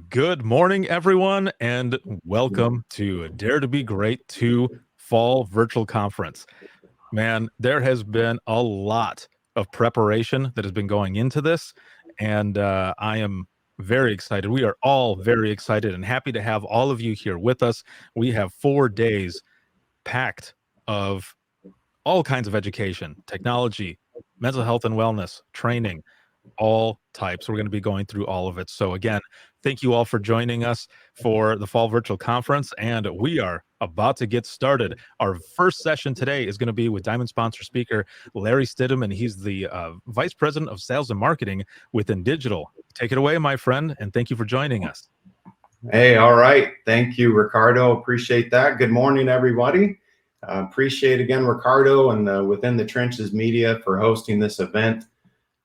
Good morning, everyone, and welcome to Dare to Be Great 2 Fall Virtual Conference. Man, there has been a lot of preparation that has been going into this, and I am very excited. We are all very excited and happy to have all of you here with us. We have 4 days packed of all kinds of education, technology, mental health and wellness, training, all types. We're going to be going through all of it. So again, thank you all for joining us for the Fall Virtual Conference, and we are about to get started. Our first session today is going to be with Diamond sponsor speaker Larry Stidham, and he's the Vice President of Sales and Marketing within Digital. Take it away, my friend, and thank you for joining us. Hey, all right. Thank you, Ricardo. Appreciate that. Good morning, everybody. Appreciate again, Ricardo and Within the Trenches Media for hosting this event.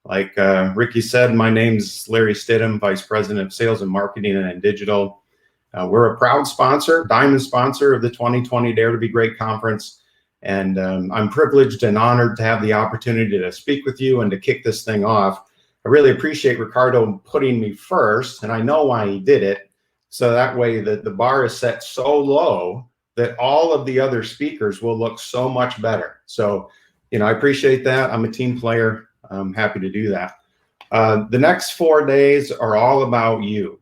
Like Ricky said, my name's Larry Stidham, Vice President of Sales and Marketing and Digital. We're a proud sponsor, Diamond sponsor of the 2020 Dare to Be Great Conference. And I'm privileged and honored to have the opportunity to speak with you and to kick this thing off. I really appreciate Ricardo putting me first, and I know why he did it. So that way the bar is set so low that all of the other speakers will look so much better. So, I appreciate that. I'm a team player. I'm happy to do that. The next 4 days are all about you.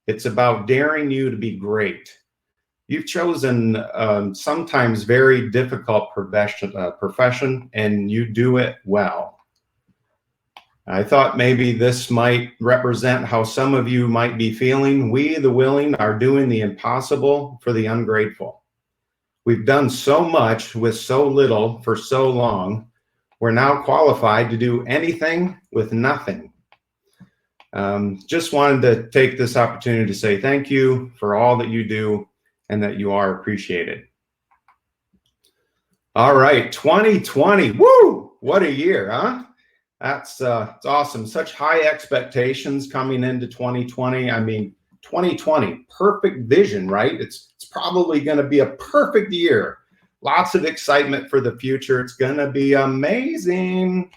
It's about daring you to be great. You've chosen sometimes very difficult profession, and you do it well. I thought maybe this might represent how some of you might be feeling. We, the willing, are doing the impossible for the ungrateful. We've done so much with so little for so long. We're now qualified to do anything with nothing. Just wanted to take this opportunity to say thank you for all that you do and that you are appreciated. All right, 2020, woo! What a year, huh? That's it's awesome. Such high expectations coming into 2020. I mean, 2020, perfect vision, right? It's probably going to be a perfect year. Lots of excitement for the future. It's going to be amazing.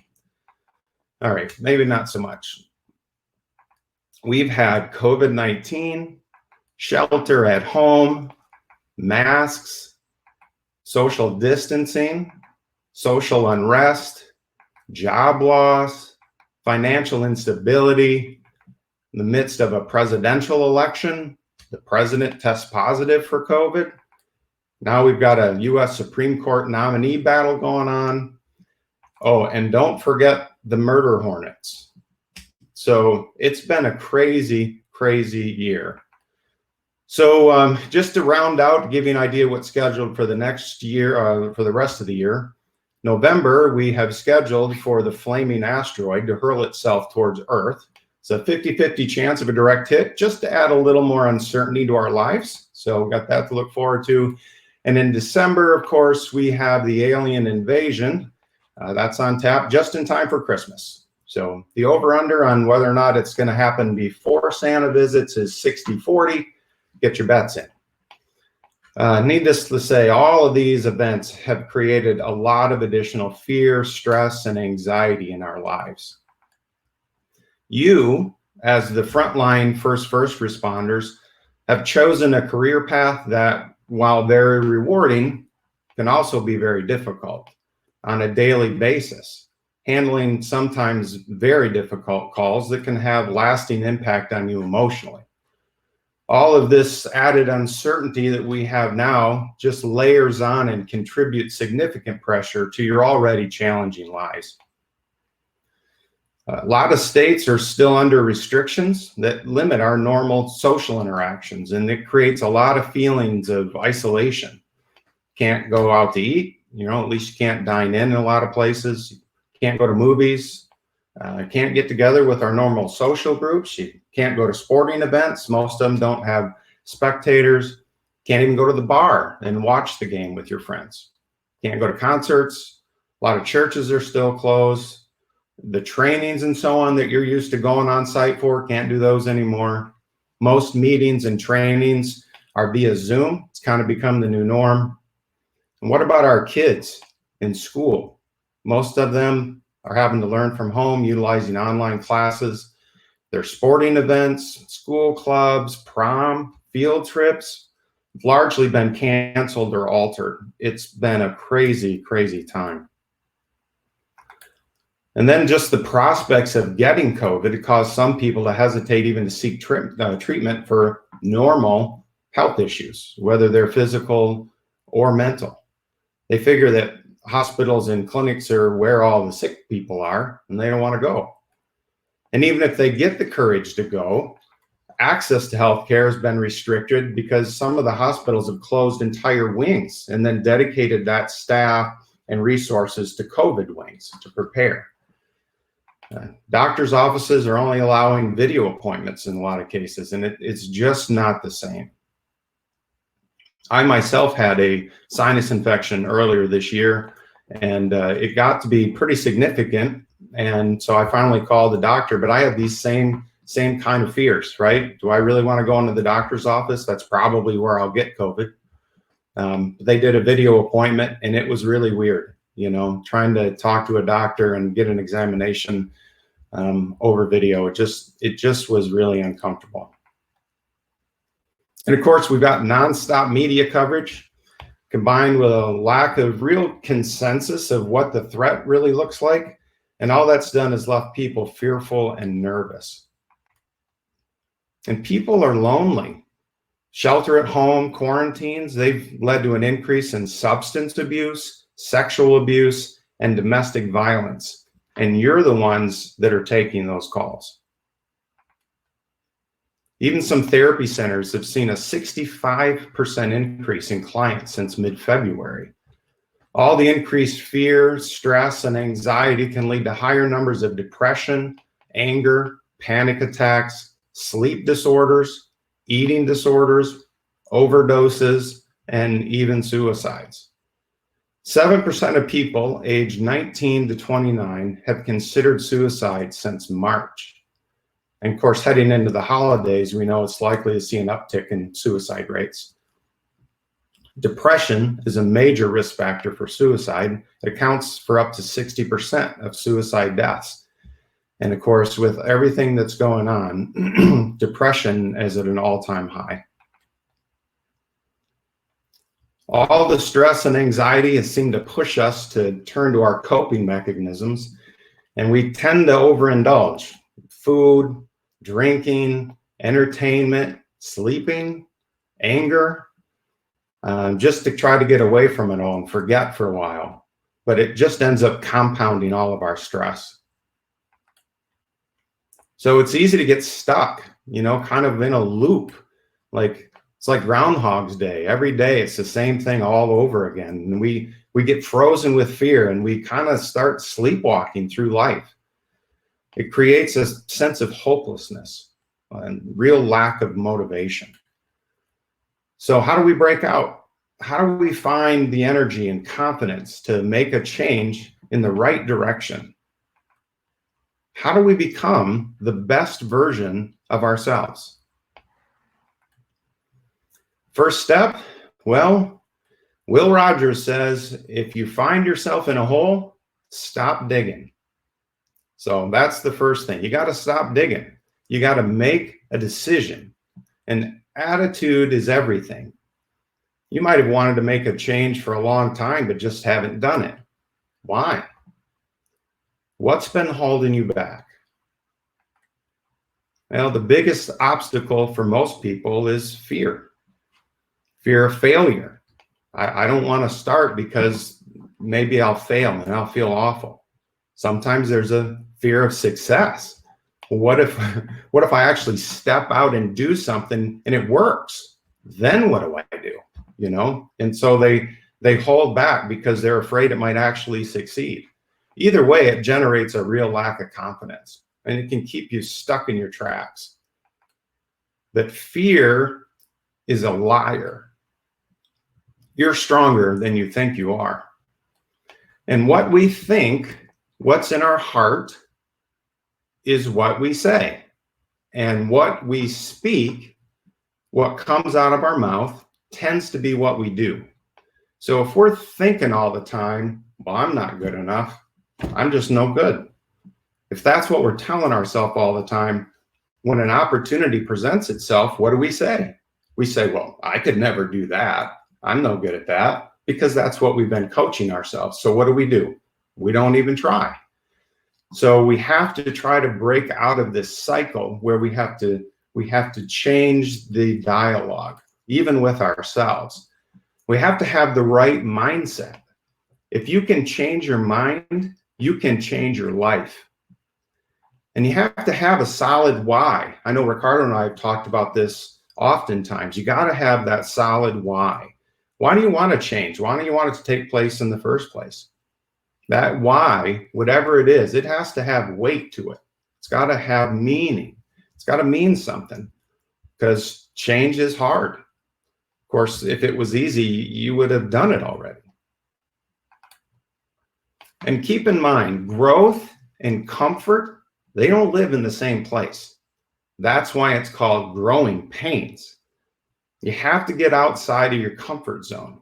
All right, maybe not so much. We've had COVID-19, shelter at home, masks, social distancing, social unrest, job loss, financial instability. In the midst of a presidential election, the president tests positive for COVID. Now we've got a U.S. Supreme Court nominee battle going on. Oh, and don't forget the murder hornets. So it's been a crazy, crazy year. So just to round out, give you an idea what's scheduled for the next year, for the rest of the year. November, we have scheduled for the flaming asteroid to hurl itself towards Earth. It's a 50-50 chance of a direct hit, just to add a little more uncertainty to our lives. So we've got that to look forward to. And in December, of course, we have the alien invasion. That's on tap just in time for Christmas. So the over-under on whether or not it's going to happen before Santa visits is 60-40. Get your bets in. Needless to say, all of these events have created a lot of additional fear, stress, and anxiety in our lives. You, as the frontline first responders, have chosen a career path that, while very rewarding, can also be very difficult on a daily basis, handling sometimes very difficult calls that can have lasting impact on you emotionally. All of this added uncertainty that we have now just layers on and contributes significant pressure to your already challenging lives. A lot of states are still under restrictions that limit our normal social interactions, and it creates a lot of feelings of isolation. Can't go out to eat, at least you can't dine in a lot of places. Can't go to movies. Can't get together with our normal social groups. You can't go to sporting events. Most of them don't have spectators. Can't even go to the bar and watch the game with your friends. Can't go to concerts. A lot of churches are still closed. The trainings and so on that you're used to going on site for, can't do those anymore. Most meetings and trainings are via Zoom. It's kind of become the new norm. And what about our kids in school? Most of them are having to learn from home, utilizing online classes. Their sporting events, school clubs, prom, field trips have largely been canceled or altered. It's been a crazy, crazy time. And then just the prospects of getting COVID caused some people to hesitate even to seek treatment for normal health issues, whether they're physical or mental. They figure that hospitals and clinics are where all the sick people are, and they don't want to go. And even if they get the courage to go, access to healthcare has been restricted because some of the hospitals have closed entire wings and then dedicated that staff and resources to COVID wings to prepare. Doctors' offices are only allowing video appointments in a lot of cases, and it's just not the same. I myself had a sinus infection earlier this year, and it got to be pretty significant. And so I finally called the doctor, but I have these same kind of fears, right? Do I really want to go into the doctor's office? That's probably where I'll get COVID. They did a video appointment, and it was really weird, you know, trying to talk to a doctor and get an examination over video. It just was really uncomfortable. And of course, we've got nonstop media coverage combined with a lack of real consensus of what the threat really looks like. And all that's done is left people fearful and nervous. And people are lonely. Shelter at home, quarantines, they've led to an increase in substance abuse, sexual abuse, and domestic violence. And you're the ones that are taking those calls. Even some therapy centers have seen a 65% increase in clients since mid-February. All the increased fear, stress, and anxiety can lead to higher numbers of depression, anger, panic attacks, sleep disorders, eating disorders, overdoses, and even suicides. 7% of people aged 19 to 29 have considered suicide since March. And of course, heading into the holidays, we know it's likely to see an uptick in suicide rates. Depression is a major risk factor for suicide. It accounts for up to 60% of suicide deaths. And of course, with everything that's going on, depression is at an all-time high. All the stress and anxiety has seemed to push us to turn to our coping mechanisms, and we tend to overindulge. Food, drinking, entertainment, sleeping, anger, just to try to get away from it all and forget for a while. But it just ends up compounding all of our stress. So it's easy to get stuck, you know, kind of in a loop. It's like Groundhog's Day. Every day it's the same thing all over again. And we get frozen with fear, and we kind of start sleepwalking through life. It creates a sense of hopelessness and real lack of motivation. So how do we break out? How do we find the energy and confidence to make a change in the right direction? How do we become the best version of ourselves? First step, well, Will Rogers says, if you find yourself in a hole, stop digging. So that's the first thing. You got to stop digging. You got to make a decision. And attitude is everything. You might have wanted to make a change for a long time, but just haven't done it. Why? What's been holding you back? Well, the biggest obstacle for most people is fear. Fear of failure. I don't want to start because maybe I'll fail and I'll feel awful. Sometimes there's a fear of success. What if I actually step out and do something and it works? Then what do I do? You know? And so they hold back because they're afraid it might actually succeed. Either way, it generates a real lack of confidence, and it can keep you stuck in your tracks. But fear is a liar. You're stronger than you think you are. And what we think, what's in our heart, is what we say. And what we speak, what comes out of our mouth, tends to be what we do. So if we're thinking all the time, well, I'm not good enough, I'm just no good. If that's what we're telling ourselves all the time, when an opportunity presents itself, what do we say? We say, well, I could never do that. I'm no good at that, because that's what we've been coaching ourselves. So what do? We don't even try. So we have to try to break out of this cycle where we have to change the dialogue, even with ourselves. We have to have the right mindset. If you can change your mind, you can change your life. And you have to have a solid why. I know Ricardo and I have talked about this oftentimes. You got to have that solid why. Why do you want to change? Why do you want it to take place in the first place? That why, whatever it is, it has to have weight to it. It's got to have meaning. It's got to mean something, because change is hard. Of course, if it was easy, you would have done it already. And keep in mind, growth and comfort, they don't live in the same place. That's why it's called growing pains. You have to get outside of your comfort zone.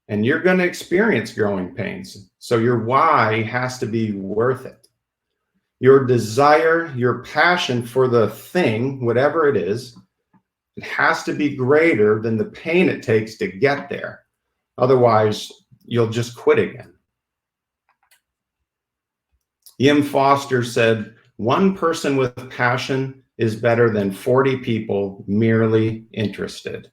And you're going to experience growing pains. So your why has to be worth it. Your desire, your passion for the thing, whatever it is, it has to be greater than the pain it takes to get there. Otherwise, you'll just quit again. Ian Foster said, one person with passion is better than 40 people merely interested.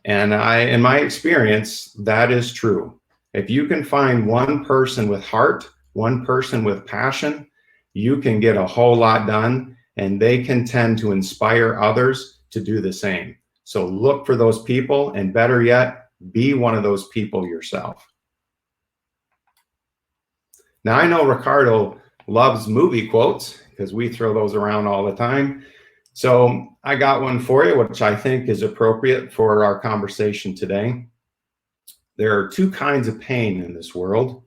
And in my experience, that is true. If you can find one person with heart, one person with passion, you can get a whole lot done, and they can tend to inspire others to do the same. So look for those people, and better yet, be one of those people yourself. Now, I know Ricardo loves movie quotes, because we throw those around all the time. So I got one for you, which I think is appropriate for our conversation today. There are two kinds of pain in this world,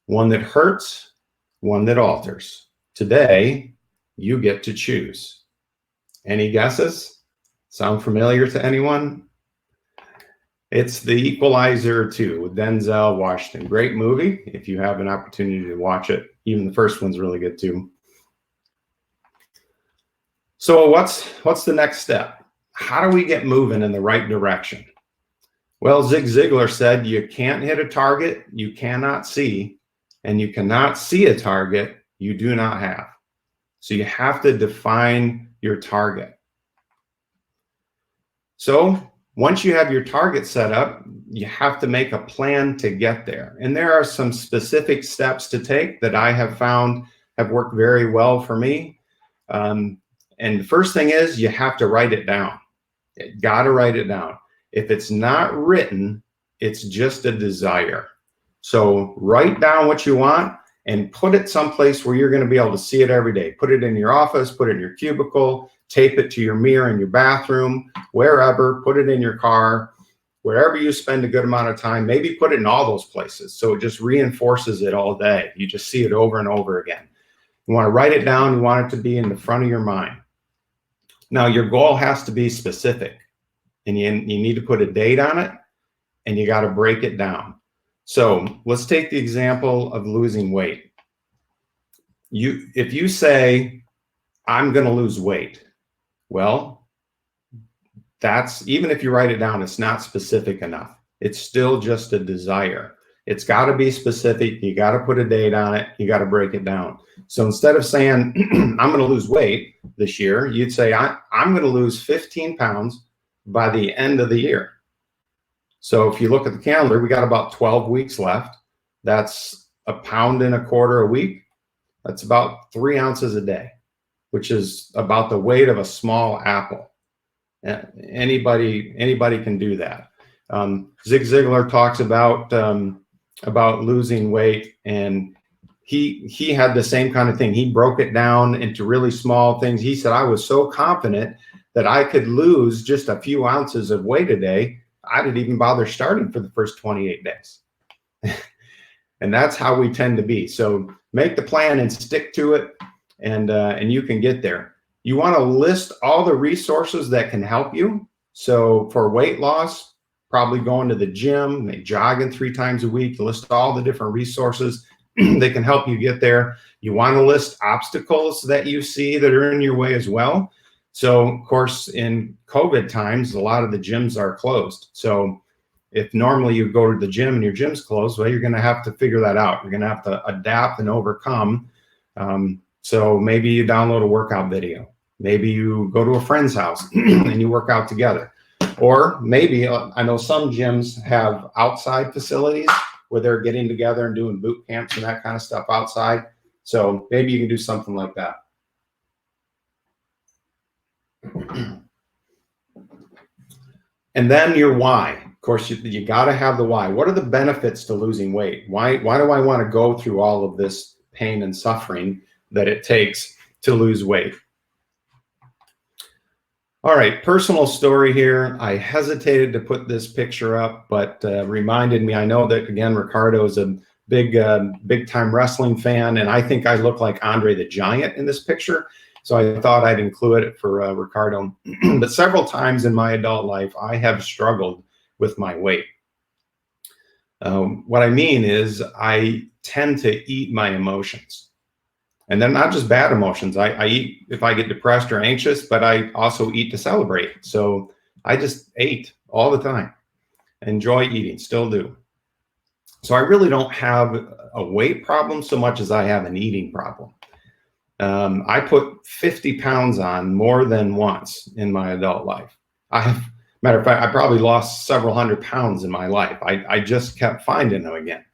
one that hurts, one that alters. Today, you get to choose. Any guesses? Sound familiar to anyone? It's The Equalizer 2 with Denzel Washington. Great movie. If you have an opportunity to watch it, even the first one's really good too. So what's the next step? How do we get moving in the right direction? Well, Zig Ziglar said, you can't hit a target you cannot see, and you cannot see a target you do not have. So you have to define your target. So once you have your target set up, you have to make a plan to get there. And there are some specific steps to take that I have found have worked very well for me. And the first thing is you have to write it down. You got to write it down. If it's not written, it's just a desire. So write down what you want and put it someplace where you're going to be able to see it every day. Put it in your office, put it in your cubicle, tape it to your mirror in your bathroom, wherever, put it in your car, wherever you spend a good amount of time, maybe put it in all those places. So it just reinforces it all day. You just see it over and over again. You want to write it down. You want it to be in the front of your mind. Now, your goal has to be specific, and you need to put a date on it, and you got to break it down. So let's take the example of losing weight. If you say, I'm going to lose weight, well, that's, even if you write it down, it's not specific enough. It's still just a desire. It's got to be specific. You got to put a date on it. You got to break it down. So instead of saying, I'm going to lose weight this year, you'd say, I'm going to lose 15 pounds by the end of the year. So if you look at the calendar, we got about 12 weeks left. That's 1.25 pounds a week. That's about 3 ounces a day, which is about the weight of a small apple. Anybody can do that. Zig Ziglar talks about losing weight, and he had the same kind of thing. He broke it down into really small things. He said, I was so confident that I could lose just a few ounces of weight a day, I didn't even bother starting for the first 28 days. And that's how we tend to be. So make the plan and stick to it, and you can get there. You want to list all the resources that can help you. So for weight loss, probably going to the gym, jogging 3 times a week, list all the different resources. They can help you get there. You want to list obstacles that you see that are in your way as well. So, of course, in COVID times, a lot of the gyms are closed. So if normally you go to the gym and your gym's closed, well, you're going to have to figure that out. You're going to have to adapt and overcome. So maybe you download a workout video. Maybe you go to a friend's house and you work out together. Or maybe, I know some gyms have outside facilities where they're getting together and doing boot camps and that kind of stuff outside. So maybe you can do something like that. And then your why. Of course, you got to have the why. What are the benefits to losing weight? Why do I want to go through all of this pain and suffering that it takes to lose weight? All right, personal story here. I hesitated to put this picture up, but reminded me, I know that, again, Ricardo is a big time wrestling fan, and I think I look like Andre the Giant in this picture. So I thought I'd include it for Ricardo. But several times in my adult life, I have struggled with my weight. What I mean is I tend to eat my emotions. And they're not just bad emotions. I eat if I get depressed or anxious, but I also eat to celebrate. So I just ate all the time. Enjoy eating, still do. So I really don't have a weight problem so much as I have an eating problem. I put 50 pounds on more than once in my adult life. Matter of fact, I probably lost several hundred pounds in my life. I just kept finding them again.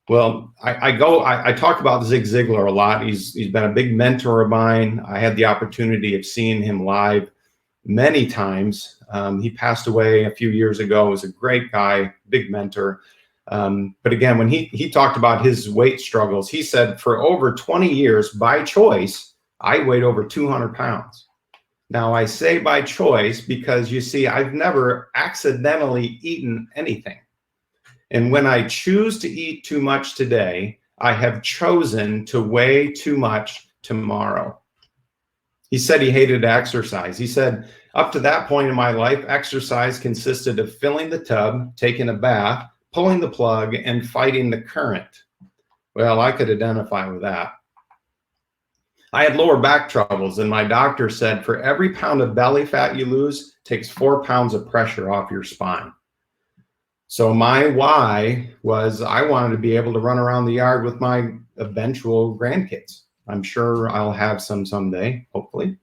Well, I talk about Zig Ziglar a lot. He's been a big mentor of mine. I had the opportunity of seeing him live many times. He passed away a few years ago. He was a great guy, big mentor. But again, when he talked about his weight struggles, he said for over 20 years, by choice, I weighed over 200 pounds. Now, I say by choice because, you see, I've never accidentally eaten anything. And when I choose to eat too much today, I have chosen to weigh too much tomorrow. He said he hated exercise. He said, up to that point in my life, exercise consisted of filling the tub, taking a bath, pulling the plug, and fighting the current. Well, I could identify with that. I had lower back troubles, and my doctor said for every pound of belly fat you lose, takes 4 pounds of pressure off your spine. So my why was I wanted to be able to run around the yard with my eventual grandkids. I'm sure I'll have some someday, hopefully.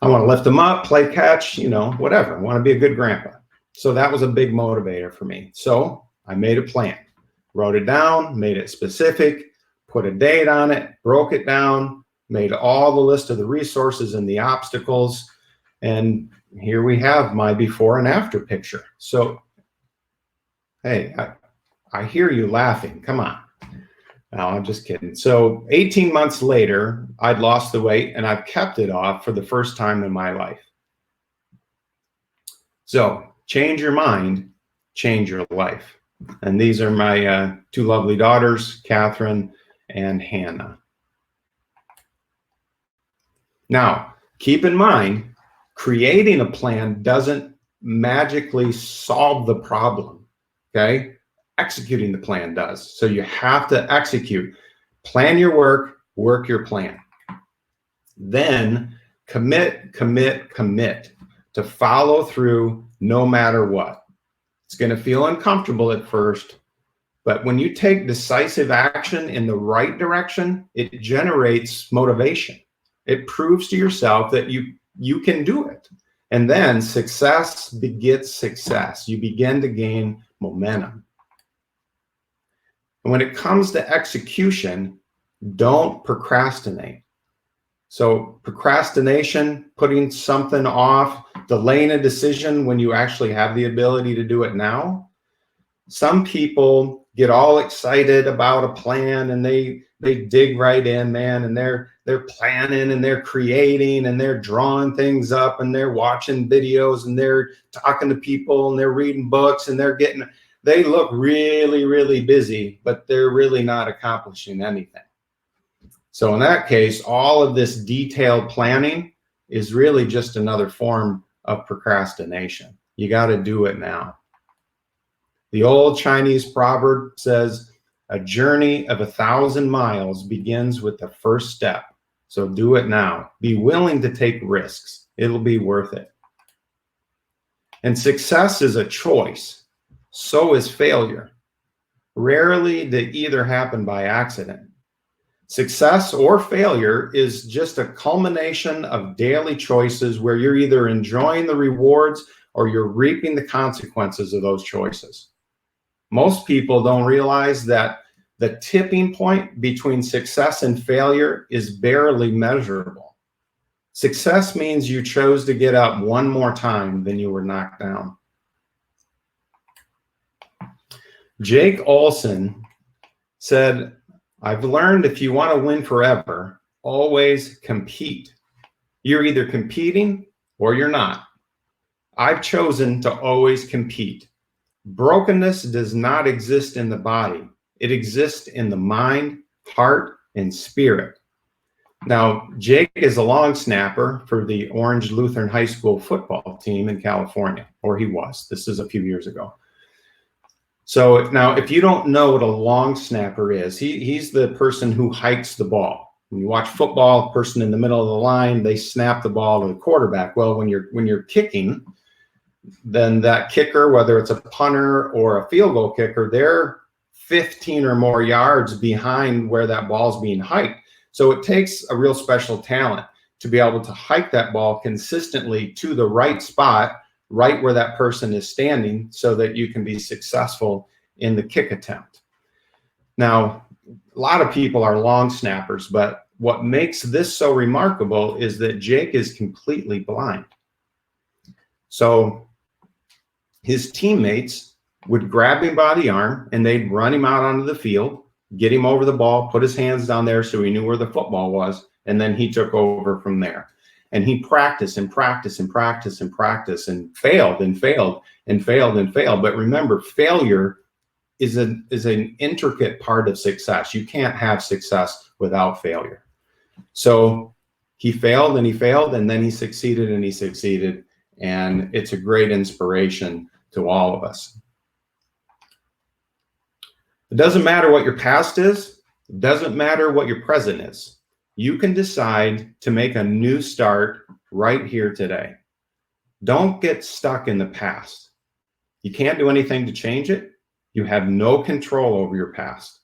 I want to lift them up, play catch, whatever. I want to be a good grandpa. So that was a big motivator for me. So I made a plan, wrote it down, made it specific, put a date on it, broke it down, made all the list of the resources and the obstacles. And here we have my before and after picture. So, hey, I hear you laughing. Come on. No, I'm just kidding. So 18 months later, I'd lost the weight and I've kept it off for the first time in my life. So change your mind, change your life. And these are my two lovely daughters, Catherine and Hannah. Now, keep in mind, creating a plan doesn't magically solve the problem, okay? Executing the plan does. So you have to execute. Plan your work, work your plan. Then commit to follow through no matter what. It's going to feel uncomfortable at first, but when you take decisive action in the right direction, it generates motivation. It proves to yourself that you can do it. And then success begets success. You begin to gain momentum. And when it comes to execution, don't procrastinate. So procrastination, putting something off, delaying a decision when you actually have the ability to do it now. Some people get all excited about a plan and they dig right in, man, and they're planning and they're creating and they're drawing things up and they're watching videos and they're talking to people and they're reading books and they look really, really busy, but they're really not accomplishing anything. So in that case, all of this detailed planning is really just another form of procrastination. You got to do it now. The old Chinese proverb says, A journey of 1,000 miles begins with the first step. So do it now. Be willing to take risks. It'll be worth it. And success is a choice. So is failure. Rarely do either happen by accident. Success or failure is just a culmination of daily choices where you're either enjoying the rewards or you're reaping the consequences of those choices. Most people don't realize that the tipping point between success and failure is barely measurable. Success means you chose to get up one more time than you were knocked down. Jake Olson said, I've learned if you want to win forever, always compete. You're either competing or you're not. I've chosen to always compete. Brokenness does not exist in the body. It exists in the mind, heart, and spirit. Now, Jake is a long snapper for the Orange Lutheran High School football team in California, or he was. This is a few years ago. So now, if you don't know what a long snapper is, he's the person who hikes the ball. When you watch football, person in the middle of the line, they snap the ball to the quarterback. Well, when you're kicking, then that kicker, whether it's a punter or a field goal kicker, they're 15 or more yards behind where that ball's being hiked. So it takes a real special talent to be able to hike that ball consistently to the right spot, right where that person is standing, so that you can be successful in the kick attempt. Now, a lot of people are long snappers, but what makes this so remarkable is that Jake is completely blind. So his teammates would grab him by the arm and they'd run him out onto the field, get him over the ball, put his hands down there so he knew where the football was, and then he took over from there. And he practiced and practiced and practiced and practiced and failed and failed and failed and failed. But remember, failure is an intricate part of success. You can't have success without failure. So he failed and he failed, and then he succeeded and he succeeded. And it's a great inspiration to all of us. It doesn't matter what your past is. It doesn't matter what your present is. You can decide to make a new start right here today. Don't get stuck in the past. You can't do anything to change it. You have no control over your past.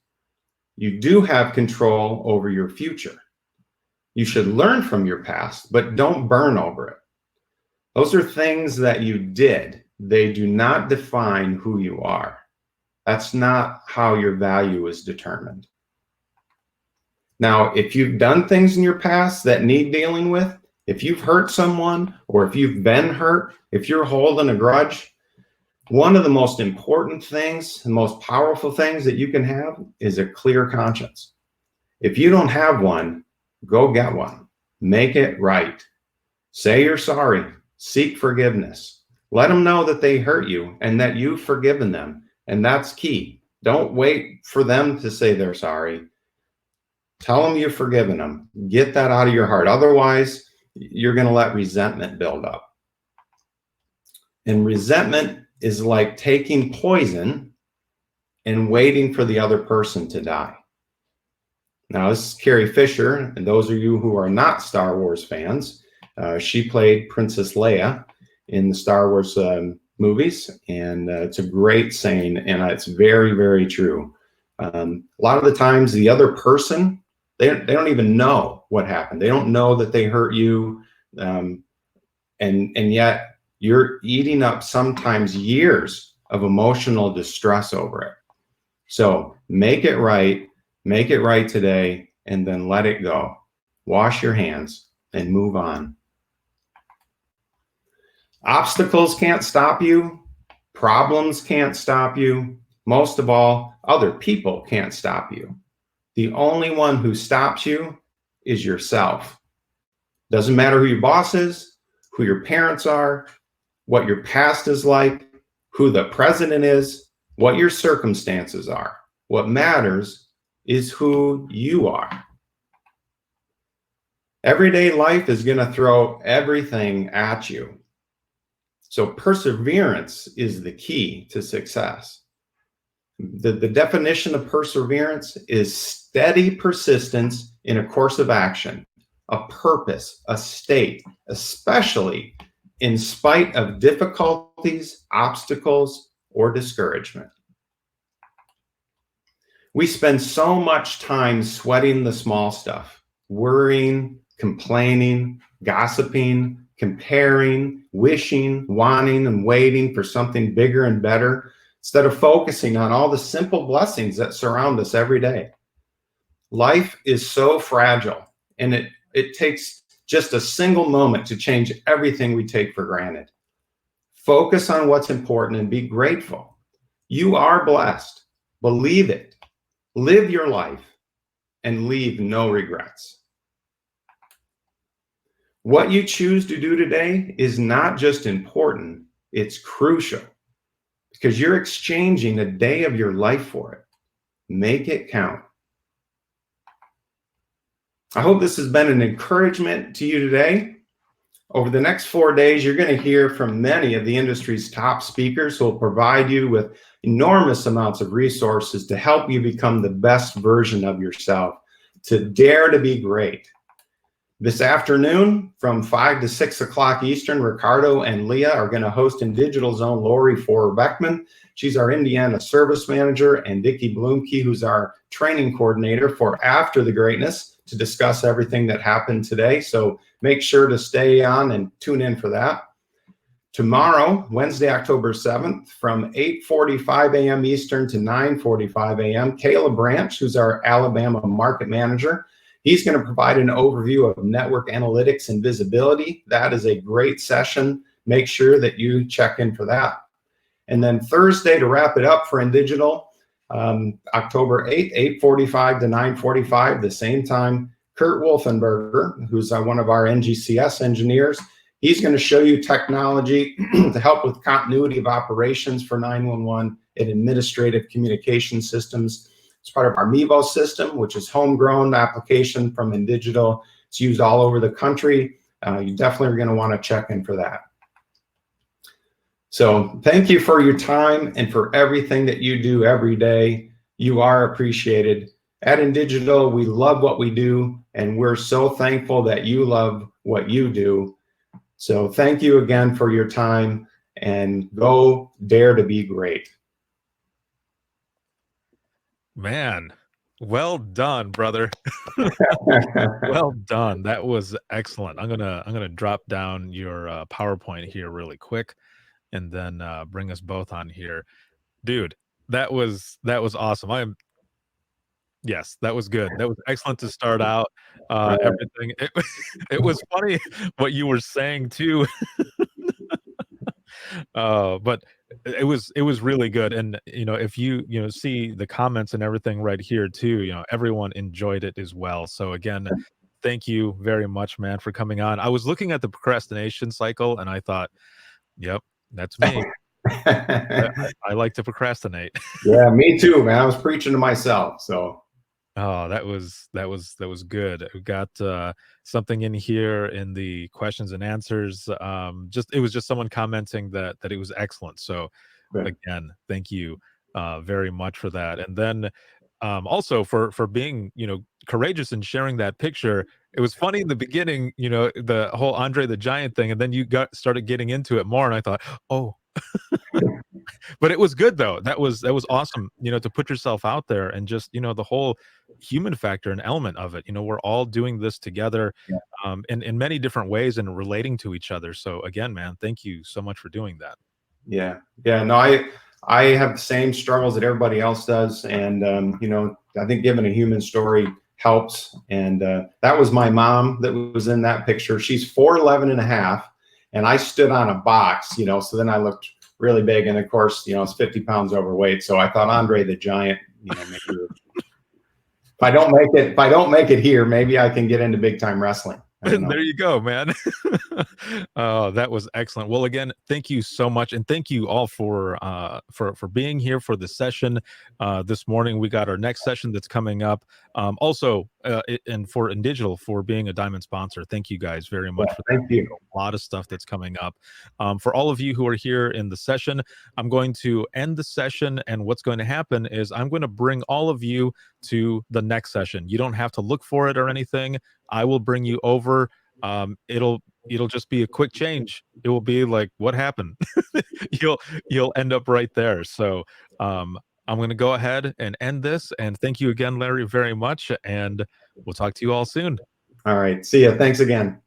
You do have control over your future. You should learn from your past, but don't burn over it. Those are things that you did. They do not define who you are. That's not how your value is determined. Now, if you've done things in your past that need dealing with, if you've hurt someone or if you've been hurt, if you're holding a grudge, one of the most important things, the most powerful things that you can have is a clear conscience. If you don't have one, go get one. Make it right. Say you're sorry. Seek forgiveness. Let them know that they hurt you and that you've forgiven them. And that's key. Don't wait for them to say they're sorry. Tell them you've forgiven them. Get that out of your heart. Otherwise, you're going to let resentment build up. And resentment is like taking poison and waiting for the other person to die. Now, this is Carrie Fisher, and those of you who are not Star Wars fans, she played Princess Leia in the Star Wars movies, and it's a great saying, and it's very, very true. A lot of the times, the other person, they don't even know what happened. They don't know that they hurt you, and yet you're eating up sometimes years of emotional distress over it. So make it right today, and then let it go. Wash your hands and move on. Obstacles can't stop you. Problems can't stop you. Most of all, other people can't stop you. The only one who stops you is yourself. Doesn't matter who your boss is, who your parents are, what your past is like, who the president is, what your circumstances are. What matters is who you are. Everyday life is going to throw everything at you. So perseverance is the key to success. The definition of perseverance is steady persistence in a course of action, a purpose, a state, especially in spite of difficulties, obstacles, or discouragement. We spend so much time sweating the small stuff, worrying, complaining, gossiping, comparing, wishing, wanting, and waiting for something bigger and better, instead of focusing on all the simple blessings that surround us every day. Life is so fragile, and it takes just a single moment to change everything we take for granted. Focus on what's important and be grateful. You are blessed. Believe it. Live your life and leave no regrets. What you choose to do today is not just important, it's crucial, because you're exchanging a day of your life for it. Make it count. I hope this has been an encouragement to you today. Over the next 4 days, you're going to hear from many of the industry's top speakers who will provide you with enormous amounts of resources to help you become the best version of yourself, to dare to be great. This afternoon, from 5 to 6 o'clock Eastern, Ricardo and Leah are going to host in Digital Zone Lori Forer-Beckman. She's our Indiana service manager, and Vicki Bloomkey, who's our training coordinator for After the Greatness, to discuss everything that happened today. So make sure to stay on and tune in for that. Tomorrow, Wednesday, October 7th, from 8:45 a.m. Eastern to 9:45 a.m., Caleb Branch, who's our Alabama market manager, he's going to provide an overview of network analytics and visibility. That is a great session. Make sure that you check in for that. And then Thursday, to wrap it up for InDigital, October 8th, 8:45 to 9:45, the same time, Kurt Wolfenberger, who's one of our NGCS engineers, he's going to show you technology to help with continuity of operations for 911 and administrative communication systems. It's part of our Mevo system, which is homegrown application from InDigital. It's used all over the country. You definitely are going to want to check in for that. So thank you for your time and for everything that you do every day. You are appreciated. At InDigital, we love what we do, and we're so thankful that you love what you do. So thank you again for your time, and go dare to be great. Man, well done, brother. Well done. That was excellent. I'm gonna drop down your PowerPoint here really quick, and then bring us both on here, dude. That was awesome. Yes, that was good. That was excellent to start out. Everything. It was funny what you were saying too. But it was really good. And if you see the comments and everything right here too, everyone enjoyed it as well. So again, thank you very much, man, for coming on. I was looking at the procrastination cycle and I thought, yep, that's me. I like to procrastinate. Yeah, me too, man. I was preaching to myself. So oh, that was good. We got something in here in the questions and answers. It was just someone commenting that it was excellent. So again, thank you very much for that. And then also for being courageous in sharing that picture. It was funny in the beginning, the whole Andre the Giant thing, and then you started getting into it more, and I thought, oh. But it was good though. That was awesome, to put yourself out there and just, the whole human factor and element of it. We're all doing this together, in many different ways and relating to each other. So again, man, thank you so much for doing that. Yeah. No, I have the same struggles that everybody else does. And, I think giving a human story helps. And that was my mom that was in that picture. She's 4'11" and a half. And I stood on a box, so then I looked really big. And of course, it's 50 pounds overweight. So I thought Andre the Giant, maybe if I don't make it here, maybe I can get into big time wrestling. There you go, man. Oh, that was excellent. Well, again, thank you so much, and thank you all for being here for the session this morning. We got our next session that's coming up. Also, and for Indigital for being a Diamond sponsor. Thank you guys very much Yeah, for thank you. a lot of stuff that's coming up. For all of you who are here in the session, I'm going to end the session, and what's going to happen is I'm going to bring all of you to the next session. You don't have to look for it or anything. I will bring you over. It'll just be a quick change. It will be like, what happened? You'll end up right there. So I'm going to go ahead and end this, and thank you again, Larry, very much, and we'll talk to you all soon. All right. See ya. Thanks again.